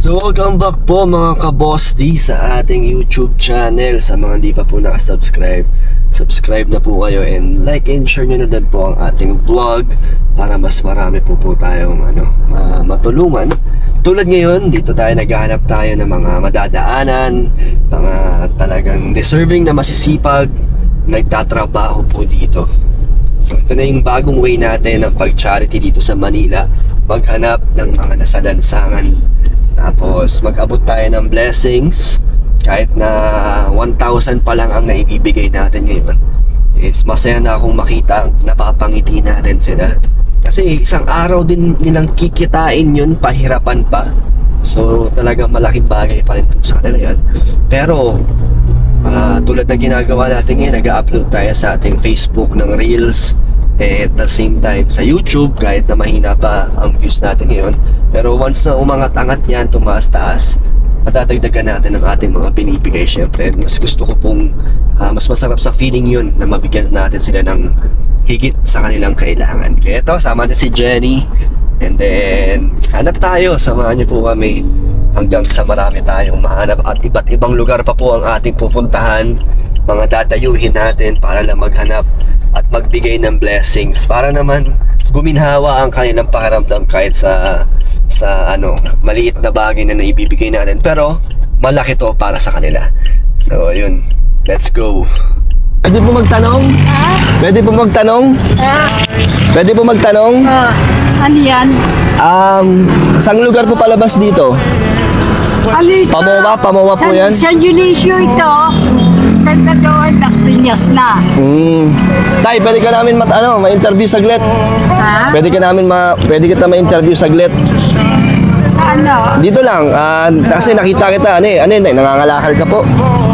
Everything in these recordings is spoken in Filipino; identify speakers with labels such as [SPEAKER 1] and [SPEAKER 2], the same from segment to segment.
[SPEAKER 1] So welcome back po mga ka-Boss D sa ating YouTube channel. Sa mga hindi pa po nakasubscribe, subscribe na po kayo and like and share nyo na din po ang ating vlog para mas marami po tayong matulungan. Tulad ngayon, dito tayo naghahanap tayo ng mga madadaanan, mga talagang deserving na masisipag, nagtatrabaho po dito. So ito na yung bagong way natin ng pag-charity dito sa Manila, maghanap ng mga nasalansangan. Tapos mag-abot tayo ng blessings. Kahit na 1,000 pa lang ang naibibigay natin ngayon, is masaya na akong makita napapangiti natin sila. Kasi isang araw din nilang kikitain yun, pahirapan pa. So talagang malaking bagay pa rin po sa kanila yan. Pero tulad ng ginagawa natin ngayon, nag-upload tayo sa ating Facebook ng Reels, at the same time sa YouTube, kahit na mahina pa ang views natin ngayon. Pero once na umangat-angat yan, tumaas-taas, matadagdagan natin ang ating mga binibigay. Syempre, mas gusto ko pong mas masarap sa feeling yun na mabigyan natin sila ng higit sa kanilang kailangan. Kaya ito, sama na si Jenny. And then, hanap tayo, samahan niyo po kami hanggang sa marami tayong mahanap. At iba't ibang lugar pa po ang ating pupuntahan, mga dadayuhin natin para lang maghanap at magbigay ng blessings, para naman guminhawa ang kanilang pakiramdam kahit sa maliit na bagay na naibibigay natin, pero malaki to para sa kanila. So ayun, let's go. Pwede po magtanong? Pwede po magtanong? Pwede po magtanong?
[SPEAKER 2] Ano yan?
[SPEAKER 1] Sang lugar po palabas dito?
[SPEAKER 2] Ano ito?
[SPEAKER 1] Pamowa po yan?
[SPEAKER 2] San Dionisio ito. Ganda doon, Las Piñas na.
[SPEAKER 1] Tay, pwede ka namin ma-interview saglit?
[SPEAKER 2] Ha?
[SPEAKER 1] Pwede kita ma-interview saglit?
[SPEAKER 2] Ano?
[SPEAKER 1] Dito lang, kasi nakita kita, nangangalakal ka po.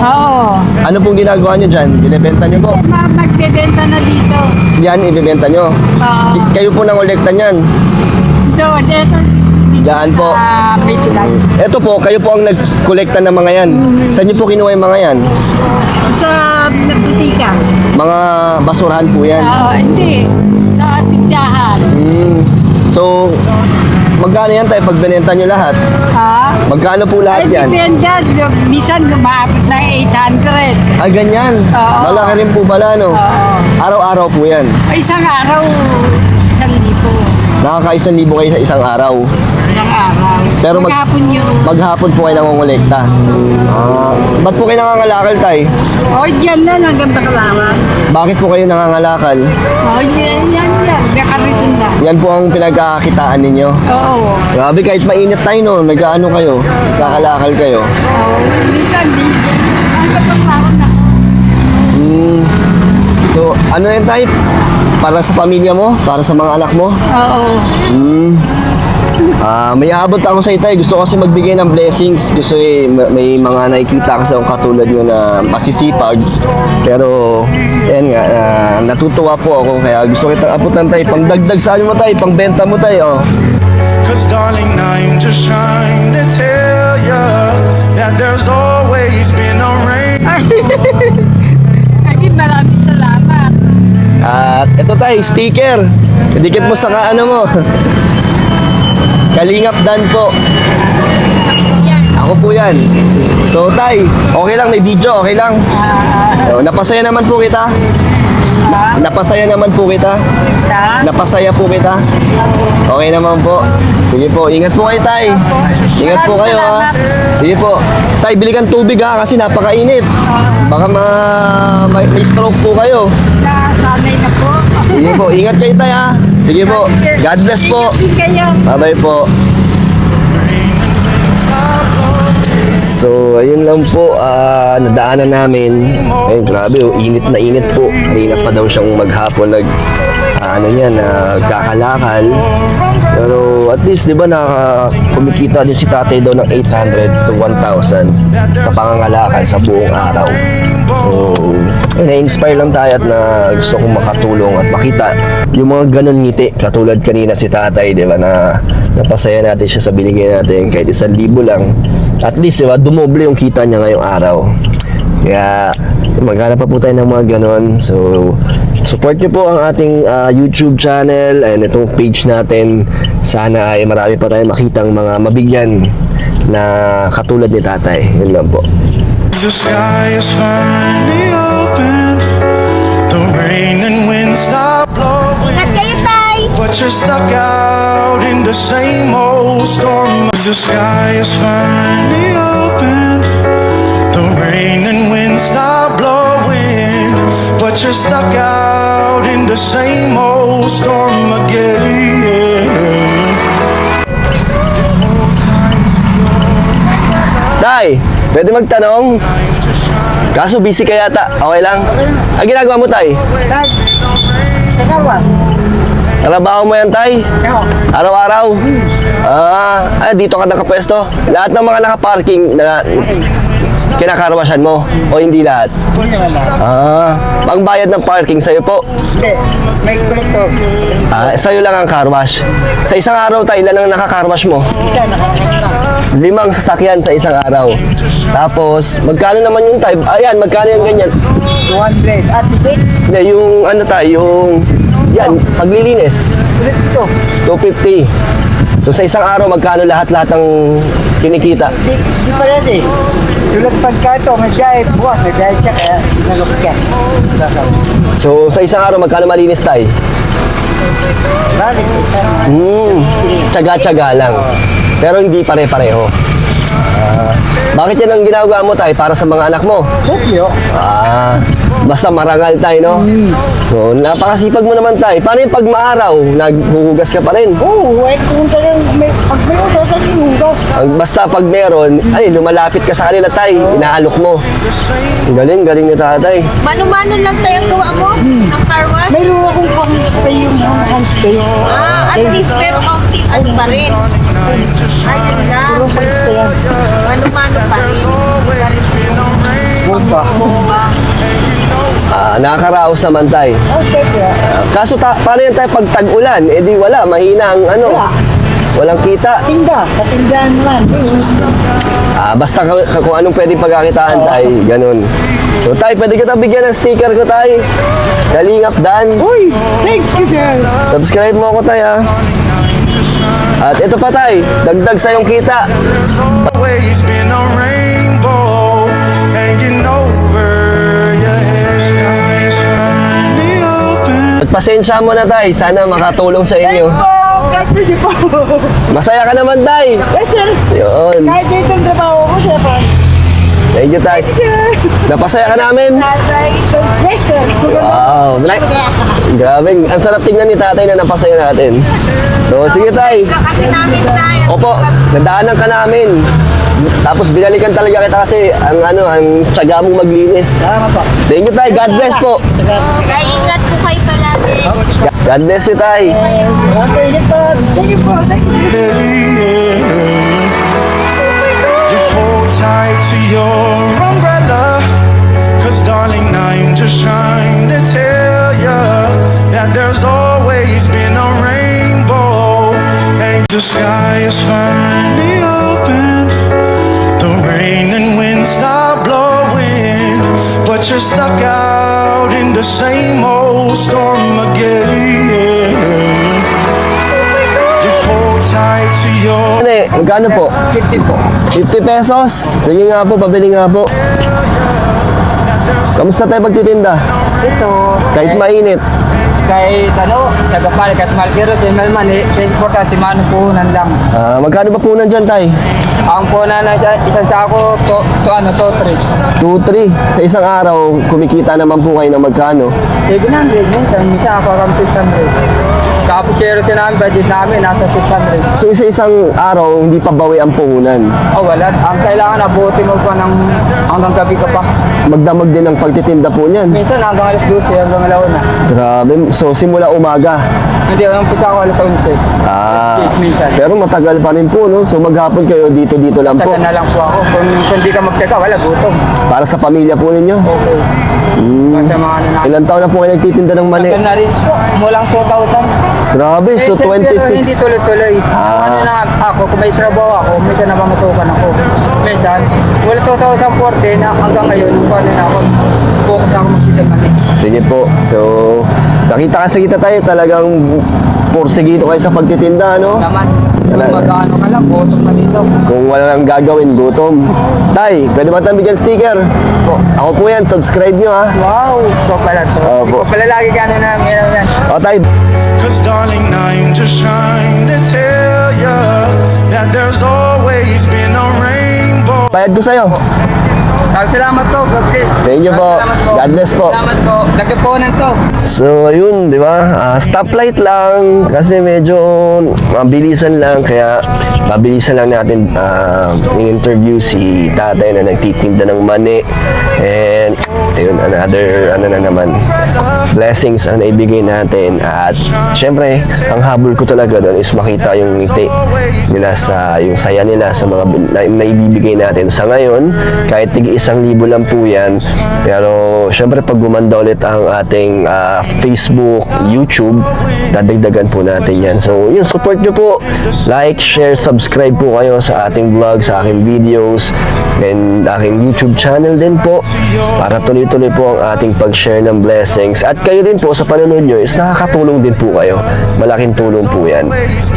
[SPEAKER 2] Oo.
[SPEAKER 1] Ano pong ginagawa nyo dyan? Binibenta nyo po?
[SPEAKER 2] Magbebenta na dito.
[SPEAKER 1] Yan, ibibenta nyo?
[SPEAKER 2] Oo.
[SPEAKER 1] Kayo po nang kolekta nyan?
[SPEAKER 2] Doon, ito.
[SPEAKER 1] Daan po.
[SPEAKER 2] May tulay.
[SPEAKER 1] Ito po, kayo po ang nagkolekta ng mga yan. Saan nyo po kinuha yung mga yan?
[SPEAKER 2] Sa butika.
[SPEAKER 1] Mga basurahan po yan.
[SPEAKER 2] Hindi. Sa tindahan.
[SPEAKER 1] So, magkano yan tayo pag binenta nyo lahat?
[SPEAKER 2] Ha?
[SPEAKER 1] Magkano po lahat yan?
[SPEAKER 2] Benda, bisan lumabot ng 800.
[SPEAKER 1] Ganyan.
[SPEAKER 2] Oo.
[SPEAKER 1] Malaki rin po pala, no?
[SPEAKER 2] Oo.
[SPEAKER 1] Araw-araw po yan.
[SPEAKER 2] Isang araw, 1,000.
[SPEAKER 1] Nakaka-1,000 kayo sa isang araw.
[SPEAKER 2] Isang araw.
[SPEAKER 1] Pero
[SPEAKER 2] Maghapon yun.
[SPEAKER 1] maghapon po kayo nangongolekta. Ba't po kayo nangangalakal, tay?
[SPEAKER 2] Diyan na, hanggang Bacalawan.
[SPEAKER 1] Bakit po kayo nangangalakal?
[SPEAKER 2] Yan. Nakaritin na.
[SPEAKER 1] Yan po ang pinagkakakitaan ninyo.
[SPEAKER 2] Oo.
[SPEAKER 1] Grabe, kahit mainit tayo noon, nag-ano kayo, kakalakal kayo.
[SPEAKER 2] Minsan, di. Hanggang Bacalawan na.
[SPEAKER 1] So, ano yan tayo? Para sa pamilya mo? Para sa mga anak mo?
[SPEAKER 2] Oo.
[SPEAKER 1] May aabot ako sa itay. Gusto ko kasi magbigay ng blessings. Gusto may mga nakikita kasi akong katulad nyo na masisipag. Pero, yan nga, natutuwa po ako. Kaya gusto kitang abutan tayo. Pangdagdag sa ano mo tayo, pangbenta mo tayo.
[SPEAKER 3] Cause darling, I'm just trying to tell ya that there's always been a rain.
[SPEAKER 2] Ay, maraming salamat.
[SPEAKER 1] At ito tayo, sticker. Dikit mo sa ano mo. Kalingap Dan po.
[SPEAKER 2] Yan.
[SPEAKER 1] Ako po yan. So tay, okay lang, may video, okay lang. So, napasaya naman po kita. Napasaya naman po kita. Napasaya po kita. Okay naman po. Sige po, ingat po kayo tay. Ingat po kayo ha. Sige po. Tay, bili kang tubig ha kasi napakainit. Baka may stroke po kayo.
[SPEAKER 2] Sanay na po.
[SPEAKER 1] Sige po, ingat kayo tay ha. Sige po. God bless po.
[SPEAKER 2] Ingat din kayo.
[SPEAKER 1] Bye-bye po. So, ayun lang po, nadaanan namin. Ayun, grabe, init na init po. Kanina pa daw siyang maghapon kakalakal. Pero at least, di ba, kumikita din si tatay daw ng 800 to 1,000 sa pangangalakal sa buong araw. So, na-inspire lang tayo at gusto kong makatulong at makita yung mga ganun ngiti. Katulad kanina si tatay, di ba, na napasaya natin siya sa binigay natin kahit 1,000 lang. At least, di ba, dumoble yung kita niya ngayong araw. Kaya, maghanap pa po tayo ng mga ganon. So, Support nyo po ang ating YouTube channel and itong page natin. Sana ay marami pa tayong makitang mga mabigyan na katulad ni tatay. Yun lang po.
[SPEAKER 3] The sky is finally open. The rain and wind stop blowing.
[SPEAKER 2] Ingat kayo, Tay!
[SPEAKER 3] But you're stuck out in the same old storm. The sky is finally open. The rain and wind stop blowing. But you're stuck out in the same old storm again.
[SPEAKER 1] Tay, pwede magtanong? Kaso busy ka yata. Okay lang? Ang ginagawa mo, Tay? Trabaho mo yan, Tay? Araw-araw? Dito ka nakapwesto? Lahat ng mga nakaparking na kinakarwasyan mo? O hindi lahat? Ang bayad ng parking sa'yo po?
[SPEAKER 4] Hindi, may kolektor.
[SPEAKER 1] Sa'yo lang ang car wash. Sa isang araw, Tay, ilan ang naka-car wash mo?
[SPEAKER 4] Isa nakakita.
[SPEAKER 1] 5 sasakyan sa isang araw. Tapos, magkano naman yung Tay? Ayan, magkano yung ganyan?
[SPEAKER 4] 200. At tikit.
[SPEAKER 1] Hindi, yung ano Tay, yung... Yan, paglilinis.
[SPEAKER 4] Ulit ito.
[SPEAKER 1] 250. So sa isang araw, magkano lahat-lahat ng kinikita?
[SPEAKER 4] Di pa rin eh. Tulad pagka ito, may biyahe bukas, may biyahe siya, kaya sinagap ka.
[SPEAKER 1] So sa isang araw, magkano malinis Tay?
[SPEAKER 4] Balik kita.
[SPEAKER 1] Tsaga-tsaga lang. Pero hindi pare-pareho. Bakit yan ang ginagawa mo Tay? Para sa mga anak mo?
[SPEAKER 4] Sopyo.
[SPEAKER 1] Basta marangal Tay, no? So, napakasipag mo naman Tay. Paano yung pag maaraw, naghuhugas ka pa rin?
[SPEAKER 4] Oo, eh kung talagang pag may utos at inugas.
[SPEAKER 1] Basta pag meron, lumalapit ka sa kanila Tay. Inaalok mo. Galing ni tatay.
[SPEAKER 2] Mano-mano lang tayo ang gawa mo ng car wash?
[SPEAKER 4] Mayroon akong pang-spray yung hand-spray.
[SPEAKER 2] At least, pero kaunti ano pa rin. Ayun lang.
[SPEAKER 4] Mayroon pang-spray yan.
[SPEAKER 2] Mano-mano pa rin.
[SPEAKER 4] Bomba.
[SPEAKER 1] Nakakaraos naman Tay.
[SPEAKER 4] Oh, siyempre.
[SPEAKER 1] Kaso paano yan Tay pag tag-ulan? Eh di wala, mahina ang ano.
[SPEAKER 4] Wala.
[SPEAKER 1] Walang kita.
[SPEAKER 4] Tinda, sa tindahan naman.
[SPEAKER 1] Basta kung anong pwedeng pagkakitaan Tay, ganun. So Tay, pwede kita bigyan ng sticker ko Tay. Kalingap Dan.
[SPEAKER 4] Uy, thank you, sir.
[SPEAKER 1] Subscribe mo ako Tay ha. At ito pa Tay, dagdag sa yung kita.
[SPEAKER 3] Always been a rainbow hanging over your head. Sky is finally open.
[SPEAKER 1] Pasensya mo na Tay, sana makatulong sa inyo.
[SPEAKER 4] God bless you po.
[SPEAKER 1] Masaya ka naman Tay.
[SPEAKER 4] Yes, sir.
[SPEAKER 1] Yun.
[SPEAKER 4] Kahit dito ang trabaho ko, sir.
[SPEAKER 1] Thank you Tay. Napasaya ka namin.
[SPEAKER 4] Yes, sir.
[SPEAKER 1] Wow. Grabe, ang sarap tingnan ni tatay na napasaya natin. So, sige Tay.
[SPEAKER 2] Kasi namin tayo.
[SPEAKER 1] Opo, nadaanan ka namin. Tapos binalikan talaga kita kasi ang tiyaga mong maglinis.
[SPEAKER 4] Salamat po.
[SPEAKER 1] Thank you Tay. God bless po.
[SPEAKER 2] Kaya ingat po kayo palagi.
[SPEAKER 1] God bless you Tay.
[SPEAKER 4] Okay, thank you po. Thank you.
[SPEAKER 3] You hold tight to your umbrella, 'cause darling, I'm just trying to tell you that there's always been a rainbow, and the sky is finally open. The rain and wind stop blowing, but you're stuck out in the same old storm again. You hold tight to your
[SPEAKER 1] Magkano po?
[SPEAKER 4] 50 po.
[SPEAKER 1] 50 pesos. Sige nga po, pabili nga po. Kamusta tayo magtitinda?
[SPEAKER 4] Ito.
[SPEAKER 1] Kahit mainit.
[SPEAKER 4] Kahit tagapal, kahit mahal pero sa Melman, sa importante, puhunan lang.
[SPEAKER 1] Magkano ba punan dyan Tay?
[SPEAKER 4] Ang puhunan na isang sako, to 3.
[SPEAKER 1] 2-3. Sa isang araw, kumikita naman po kayo ng magkano?
[SPEAKER 4] 700, minsan ako kami 600. Tapos kerosene namin, budget namin, nasa 600.
[SPEAKER 1] So isa-isang araw, hindi pa bawi ang puhunan.
[SPEAKER 4] Wala. Ang kailangan, abuti mo pa hanggang gabi ka pa.
[SPEAKER 1] Magdamag din ang pagtitinda po niyan.
[SPEAKER 4] Minsan hanggang alas 12, hanggang alaw na.
[SPEAKER 1] Grabe. So simula umaga.
[SPEAKER 4] Hindi, ang pisa ako alas 11. Yes, minsan.
[SPEAKER 1] Pero matagal pa rin po, no? So maghapon kayo dito lang po.
[SPEAKER 4] Saka na lang po ako. Kung di ka magtsaka, wala, gutom.
[SPEAKER 1] Para sa pamilya po ninyo.
[SPEAKER 4] Okay. Sa mga ano namin.
[SPEAKER 1] Ilang taon na po kayo nagtitinda ng mani?
[SPEAKER 4] Ito na rin po. Mulang 4,000.
[SPEAKER 1] Grabe, so
[SPEAKER 4] Pero hindi
[SPEAKER 1] 26.
[SPEAKER 4] tuloy-tuloy. Ano na ako, kung may trabaho ako, minsan napamatukan ako. Minsan, Wala 2014 na hanggang ngayon, paano na ako, focus ako magkita kami.
[SPEAKER 1] Sige po. So, nakita kasi kita tayo talagang porsigito kayo sa pagtitinda, no?
[SPEAKER 4] Naman,
[SPEAKER 1] Wala.
[SPEAKER 4] kung magkano ka lang, bottom na dito.
[SPEAKER 1] Kung wala nang gagawin, gutom. Tay, pwede ba tayong bigyan sticker?
[SPEAKER 4] Po.
[SPEAKER 1] Ako po yan, subscribe nyo ha.
[SPEAKER 4] Wow, so pala to.
[SPEAKER 1] Opo.
[SPEAKER 4] Ikaw pala lagi ka na meron yan.
[SPEAKER 1] O tay,
[SPEAKER 3] Cause darling, I'm just trying to tell ya that there's always been a rainbow.
[SPEAKER 1] bayad ko sa'yo.
[SPEAKER 4] Salamat po, God bless.
[SPEAKER 1] Thank you po.
[SPEAKER 4] Salamat po.
[SPEAKER 1] God bless po.
[SPEAKER 4] Salamat po. Nagkapunan to.
[SPEAKER 1] So, ayun, di ba? Stoplight lang kasi medyo mabilisan lang kaya mabilisan lang natin in-interview si tatay na nagtitinda ng mani. And, ayun, another, ano na naman, blessings ang naibigay natin. At, syempre, ang habol ko talaga doon is makita yung ngiti nila sa, yung saya nila sa mga naibibigay natin. Sa ngayon, kahit tig 1,000 lang po yan. Pero, syempre, pag gumanda ulit ang ating Facebook, YouTube, dadagdagan po natin yan. So, yun, support nyo po. Like, share, subscribe po kayo sa ating vlog, sa aking videos, and aking YouTube channel din po para tuloy-tuloy po ang ating pag-share ng blessings. At kayo din po sa panonood nyo is nakakatulong din po kayo. Malaking tulong po yan.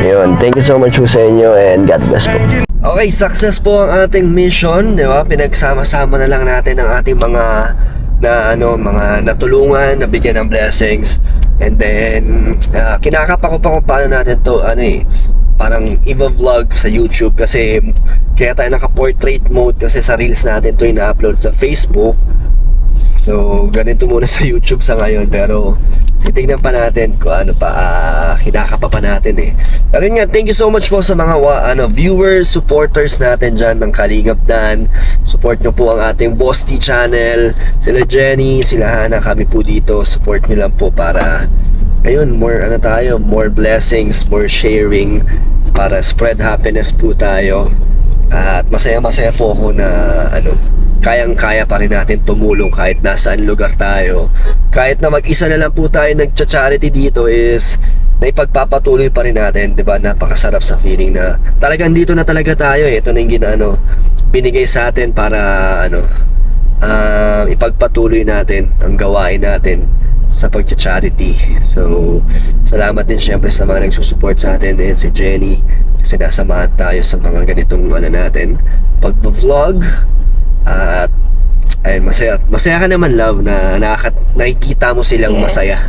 [SPEAKER 1] Ayun, thank you so much po sa inyo and God bless po. Okay, success po ang ating mission, di ba? Pinagsama-sama na lang natin ang ating mga mga natulungan, nabigyan ng blessings. And then kinakapa ko pa kung paano natin to parang i-vlog sa YouTube kasi kaya tayo naka-portrait mode kasi sa reels natin to ina-upload sa Facebook. So, ganito muna sa YouTube sa ngayon pero titignan pa natin kung ano pa kinakapa pa natin Pero yun nga, thank you so much po sa mga viewers, supporters natin dyan ng Kalingap Dan. Support nyo po ang ating Boss T channel, sila Jenny, sila Hana, kami po dito. Support nyo lang po para ayun, more blessings, more sharing para spread happiness po tayo. At masaya-masaya po ako na kayang-kaya pa rin natin tumulong kahit nasaan lugar tayo. Kahit na mag-isa na lang po tayo nagcha-charity dito is naipagpapatuloy pa rin natin, 'di ba? Napakasarap sa feeling na talagang dito na talaga tayo Ito na yung binigay sa atin para ipagpatuloy natin ang gawain natin sa pagcha-charity. So, salamat din syempre sa mga nagsusupport sa atin and si Jenny kasi nasamahan tayo sa mga ganitong natin pagpa-vlog. At ayun, masaya ka naman, love, na nakikita mo silang masaya.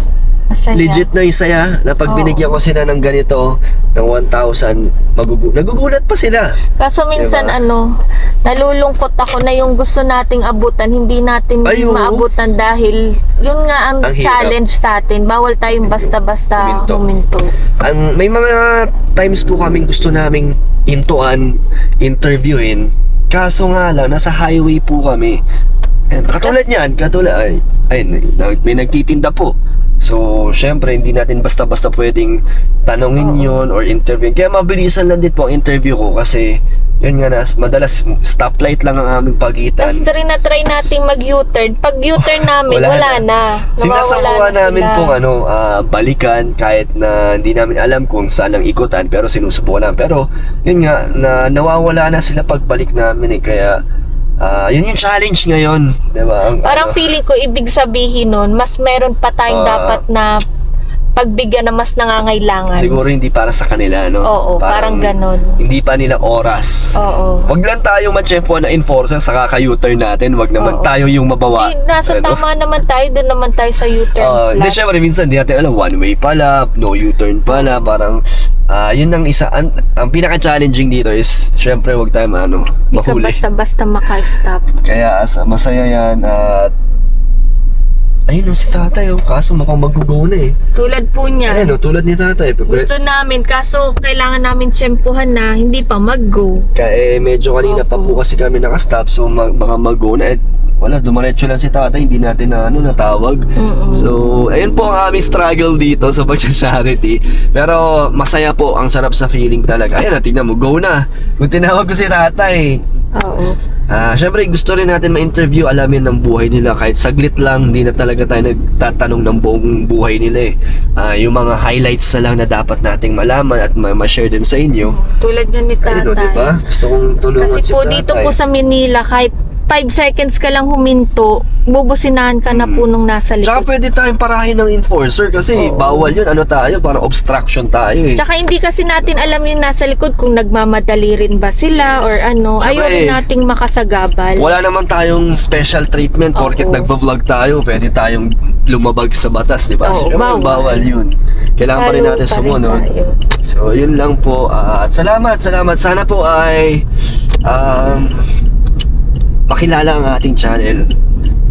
[SPEAKER 2] Masaya.
[SPEAKER 1] Legit na yung saya na pag binigyan ko sila ng ganito ng 1,000, nagugulat pa sila.
[SPEAKER 2] Kaso minsan
[SPEAKER 1] Diba?
[SPEAKER 2] nalulungkot ako na yung gusto nating abutan, hindi natin
[SPEAKER 1] Ay, oo.
[SPEAKER 2] maabutan dahil yun nga ang
[SPEAKER 1] Ang hirap.
[SPEAKER 2] challenge sa atin. Bawal tayong basta-basta huminto.
[SPEAKER 1] May mga times po kaming gusto naming interviewin. Kaso nga lang, nasa highway po kami. And katulad niyan, may nagtitinda po. So, syempre, hindi natin basta-basta pwedeng tanongin yun or interview. Kaya mabilisan lang din po ang interview ko kasi yun nga, madalas stoplight lang ang aming pagitan.
[SPEAKER 2] Tapos rinatry nating mag-U-turn. Pag U-turn namin, wala na.
[SPEAKER 1] Sinasamawa
[SPEAKER 2] Nawawala na
[SPEAKER 1] namin
[SPEAKER 2] sila.
[SPEAKER 1] pong balikan kahit na hindi namin alam kung saan ang ikutan pero sinusubukan namin. Pero yun nga, nawawala na sila pagbalik namin kaya yun yung challenge ngayon, diba?
[SPEAKER 2] Parang feeling ko, ibig sabihin nun, mas meron pa tayong dapat na pagbigyan na mas nangangailangan.
[SPEAKER 1] Siguro hindi para sa kanila, no?
[SPEAKER 2] Oo, parang ganon.
[SPEAKER 1] Hindi pa nila oras.
[SPEAKER 2] Oo.
[SPEAKER 1] Wag lang tayo matsyempo na enforcer sa kaka-U-turn natin. Wag naman
[SPEAKER 2] Oo.
[SPEAKER 1] tayo yung mabawa.
[SPEAKER 2] Nasa tama naman tayo, doon naman tayo sa U-turn
[SPEAKER 1] Hindi,
[SPEAKER 2] slot.
[SPEAKER 1] syempre, minsan hindi natin alam, one way pala, no U-turn pala, parang, yun ang isa, ang pinaka-challenging dito is, syempre, wag tayo
[SPEAKER 2] Hindi ka
[SPEAKER 1] mahuli.
[SPEAKER 2] basta-basta maka-stop.
[SPEAKER 1] Kaya, masaya yan, at, ayun, si tatay, kaso mukhang mag-go na
[SPEAKER 2] Tulad po niya.
[SPEAKER 1] Ayun, tulad ni tatay.
[SPEAKER 2] Gusto namin, kaso kailangan namin tsempuhan na hindi pa mag-go.
[SPEAKER 1] Kaya, medyo kanina pa po kasi kami nakastop, so baka mag-go na, wala, dumiretso lang si tatay, hindi natin natawag. So, ayun po ang aming struggle dito sa pag-charity. Pero, masaya po, ang sarap sa feeling talaga. Ayun, tingnan mo, go na. Kung tinawag ko si tatay,
[SPEAKER 2] Oo.
[SPEAKER 1] Syempre gusto rin natin ma-interview, alamin ng buhay nila kahit saglit lang, hindi na talaga tayo nagtatanong ng buong buhay nila yung mga highlights na lang na dapat nating malaman at ma-share din sa inyo.
[SPEAKER 2] Tulad nga ni tatay.
[SPEAKER 1] Ayun, diba? Gusto kong tulungan
[SPEAKER 2] Kasi
[SPEAKER 1] si
[SPEAKER 2] po
[SPEAKER 1] tatay.
[SPEAKER 2] dito po sa Manila, kahit 5 seconds ka lang huminto, bubusinahan ka na po nung nasa
[SPEAKER 1] Tsaka
[SPEAKER 2] likod.
[SPEAKER 1] pwede tayong parahin ng enforcer kasi bawal yun. Ano tayo? Parang obstruction tayo
[SPEAKER 2] Tsaka hindi kasi natin alam yung nasa likod kung nagmamadali rin ba sila or ano.
[SPEAKER 1] Siyempre,
[SPEAKER 2] Ayaw rin nating makasagabal.
[SPEAKER 1] Wala naman tayong special treatment porket
[SPEAKER 2] Oo.
[SPEAKER 1] nagva-vlog tayo, pwede tayong lumabag sa batas, di ba?
[SPEAKER 2] Oo,
[SPEAKER 1] So, syempre,
[SPEAKER 2] bawal.
[SPEAKER 1] bawal yun. Kailangan pa rin
[SPEAKER 2] Lalo
[SPEAKER 1] natin
[SPEAKER 2] pa rin
[SPEAKER 1] sumunod.
[SPEAKER 2] tayo.
[SPEAKER 1] So, yun lang po. At salamat. Sana po ay makilala ang ating channel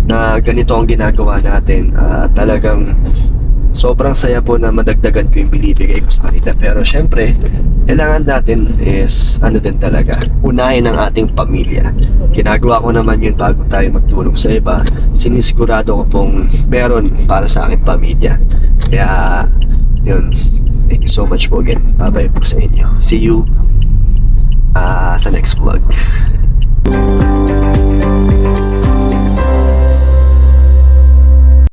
[SPEAKER 1] na ganito ang ginagawa natin. Talagang sobrang saya po na madagdagan ko yung binibigay ko sa kanila. Pero syempre, kailangan natin is ano din talaga, unahin ang ating pamilya. Ginagawa ko naman yun bago tayo magtulong sa iba. Sinisigurado ko pong meron para sa aking pamilya. Kaya, yun. Thank you so much po again. Bye-bye po sa inyo. See you sa next vlog.